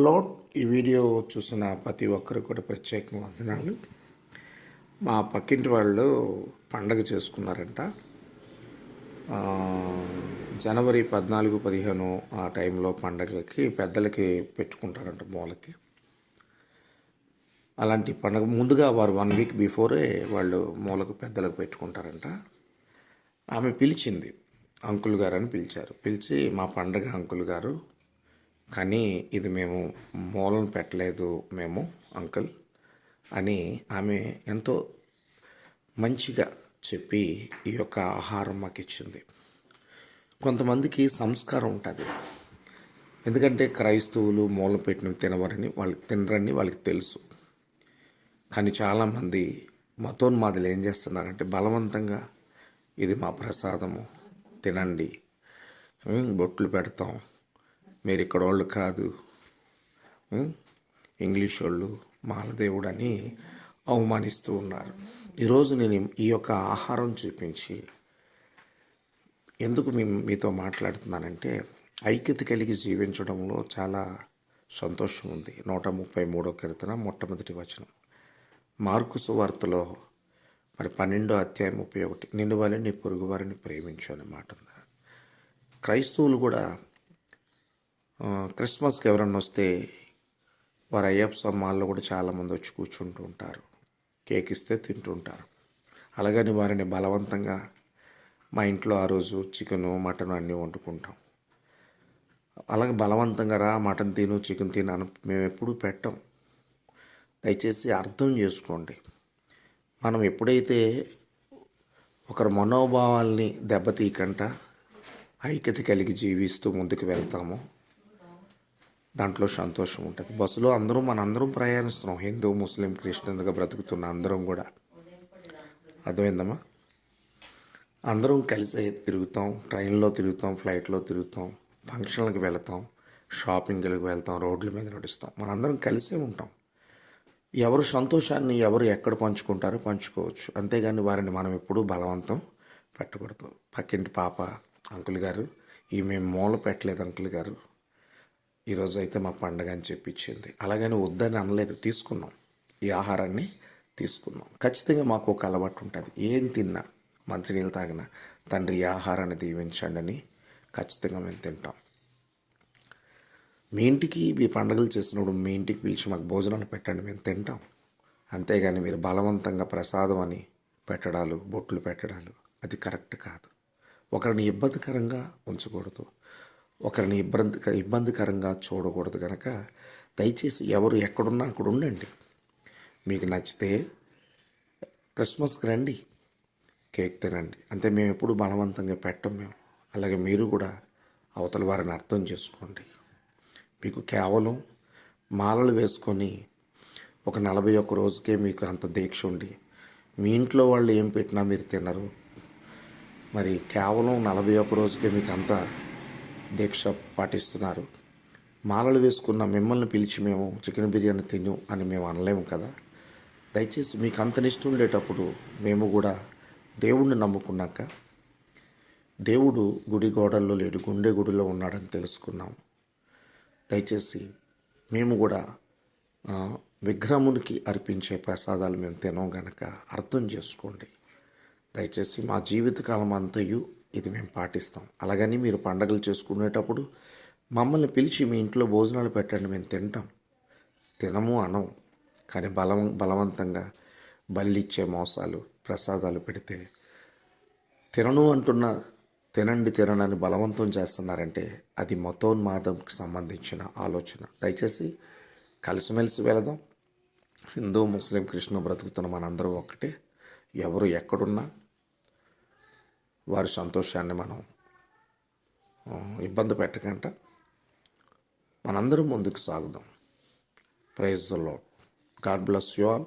Load ఈ video చూసిన ప్రతి ఒక్కరు కూడా ప్రత్యేకంగా వందనాలు. మా పక్కింటి వాళ్ళు పండగ చేసుకున్నారంట. జనవరి 14, 15 ఆ టైంలో పండగలకి పెద్దలకి పెట్టుకుంటారంట మూలకి. అలాంటి పండగ ముందుగా వారు 1 వీక్ బిఫోరే వాళ్ళు మూలకు పెద్దలకు పెట్టుకుంటారంట. ఆమె పిలిచింది, అంకుల్ గారు అని పిలిచారు. పిలిచి మా పండగ అంకుల్ గారు, కానీ ఇది మేము మూలను పెట్టలేదు మేము అంకుల్ అని ఆమె ఎంతో మంచిగా చెప్పి ఈ యొక్క ఆహారం మాకు ఇచ్చింది. కొంతమందికి సంస్కారం ఉంటుంది, ఎందుకంటే క్రైస్తవులు మూలం పెట్టినవి తినరని వాళ్ళకి తెలుసు. కానీ చాలామంది మతోన్మాదులు ఏం చేస్తున్నారంటే బలవంతంగా ఇది మా ప్రసాదము తినండి, బొట్లు పెడతాం, మీరు ఇక్కడ వాళ్ళు కాదు, ఇంగ్లీష్ వాళ్ళు, మాలదేవుడు అని అవమానిస్తూ ఉన్నారు. ఈరోజు నేను ఈ యొక్క ఆహారం చూపించి ఎందుకు మీతో మాట్లాడుతున్నానంటే, ఐక్యత కలిగి జీవించడంలో చాలా సంతోషం ఉంది. 133వ కీర్తన మొట్టమొదటి వచనం, మార్కు సువార్తలో 12వ అధ్యాయం 31, నిన్ను వలె నీ పొరుగు వారిని ప్రేమించు అనే మాట ఉంది. క్రైస్తవులు కూడా క్రిస్మస్కి ఎవరన్నా వస్తే వారు అయ్యప్ప స్వామాల్లో కూడా చాలామంది వచ్చి కూర్చుంటూ ఉంటారు, కేక్ ఇస్తే తింటుంటారు. అలాగని వారిని బలవంతంగా మా ఇంట్లో ఆ రోజు చికెను మటన్ అన్నీ వండుకుంటాం. అలాగే బలవంతంగా రా మటన్ తిను చికెన్ తిను అని మేము ఎప్పుడూ పెట్టాం. దయచేసి అర్థం చేసుకోండి. మనం ఎప్పుడైతే ఒకరి మనోభావాల్ని దెబ్బతీయకుండా ఐక్యత కలిగి జీవిస్తూ ముందుకు వెళ్తామో దాంట్లో సంతోషం ఉంటుంది. బస్సులో మనందరం ప్రయాణిస్తున్నాం, హిందూ ముస్లిం క్రిస్టియన్గా బ్రతుకుతున్న అందరం కూడా. అర్థమైందమ్మా? అందరం కలిసి తిరుగుతాం, ట్రైన్లో తిరుగుతాం, ఫ్లైట్లో తిరుగుతాం, ఫంక్షన్లకు వెళతాం, షాపింగ్లకు వెళ్తాం, రోడ్ల మీద నడుస్తాం, మనందరం కలిసే ఉంటాం. ఎవరు సంతోషాన్ని ఎవరు ఎక్కడ పంచుకుంటారో పంచుకోవచ్చు, అంతేగాని వారిని మనం ఎప్పుడూ బలవంతం పెట్టకూడదు. పక్కింటి పాప, అంకుల్ గారు ఈ మేము మూల పెట్టలేదు అంకుల్ గారు, ఈరోజు అయితే మా పండగ అని చెప్పించింది. అలాగని వద్దని అనలేదు, తీసుకున్నాం, ఈ ఆహారాన్ని తీసుకున్నాం. ఖచ్చితంగా మాకు ఒక అలవాటు ఉంటుంది, ఏం తిన్నా మంచినీళ్ళు తాగినా తండ్రి ఈ ఆహారాన్ని దీవించండి అని ఖచ్చితంగా మేము తింటాం. మీ ఇంటికి మీ పండుగలు చేసినప్పుడు మీ ఇంటికి పిలిచి మాకు భోజనాలు పెట్టండి, మేము తింటాం. అంతేగాని మీరు బలవంతంగా ప్రసాదం అని పెట్టడాలు, బొట్లు పెట్టడాలు అది కరెక్ట్ కాదు. ఒకరిని ఇబ్బందికరంగా ఉంచకూడదు, ఒకరిని ఇబ్బందికరంగా చూడకూడదు. కనుక దయచేసి ఎవరు ఎక్కడున్నా అక్కడ ఉండండి. మీకు నచ్చితే క్రిస్మస్కి రండి, కేక్ తినండి, అంతే. మేము ఎప్పుడు బలవంతంగా పెట్టం మేము. అలాగే మీరు కూడా అవతల వారిని అర్థం చేసుకోండి. మీకు కేవలం మాలలు వేసుకొని ఒక 41 రోజుకే మీకు అంత దీక్ష ఉండి మీ ఇంట్లో వాళ్ళు ఏం పెట్టినా మీరు తినరు, మరి కేవలం 41 రోజుకే మీకు అంత దీక్ష పాటిస్తున్నారు. మాలలు వేసుకున్న మిమ్మల్ని పిలిచి మేము చికెన్ బిర్యానీ తిను అని మేము అనలేము కదా. దయచేసి మీకు అంత నిష్ట ఉండేటప్పుడు మేము కూడా దేవుణ్ణి నమ్ముకున్నాక, దేవుడు గుడి గోడల్లో లేడు, గుండె గుడిలో ఉన్నాడని తెలుసుకున్నాం. దయచేసి మేము కూడా విగ్రహమునికి అర్పించే ప్రసాదాలు మేము తినం గనక అర్థం చేసుకోండి. దయచేసి మా జీవితకాలం అంతయు ఇది మేము పాటిస్తాం. అలాగని మీరు పండగలు చేసుకునేటప్పుడు మమ్మల్ని పిలిచి మీ ఇంట్లో భోజనాలు పెట్టండి, మేము తింటాం, తినము అనం. కానీ బలవంతంగా బల్లిచ్చే మోసాలు ప్రసాదాలు పెడితే తినను అంటున్న తినని బలవంతం చేస్తున్నారంటే అది మతోన్మాదంకి సంబంధించిన ఆలోచన. దయచేసి కలిసిమెలిసి వెళదాం. హిందూ ముస్లిం క్రిస్టియన్ బ్రతుకుతున్న మనందరం ఒక్కటే. ఎవరు ఎక్కడున్నా వారి సంతోషాన్ని మనం ఇబ్బంది పెట్టకుండా మనందరం ముందుకు సాగుదాం. Praise the Lord. God bless you all.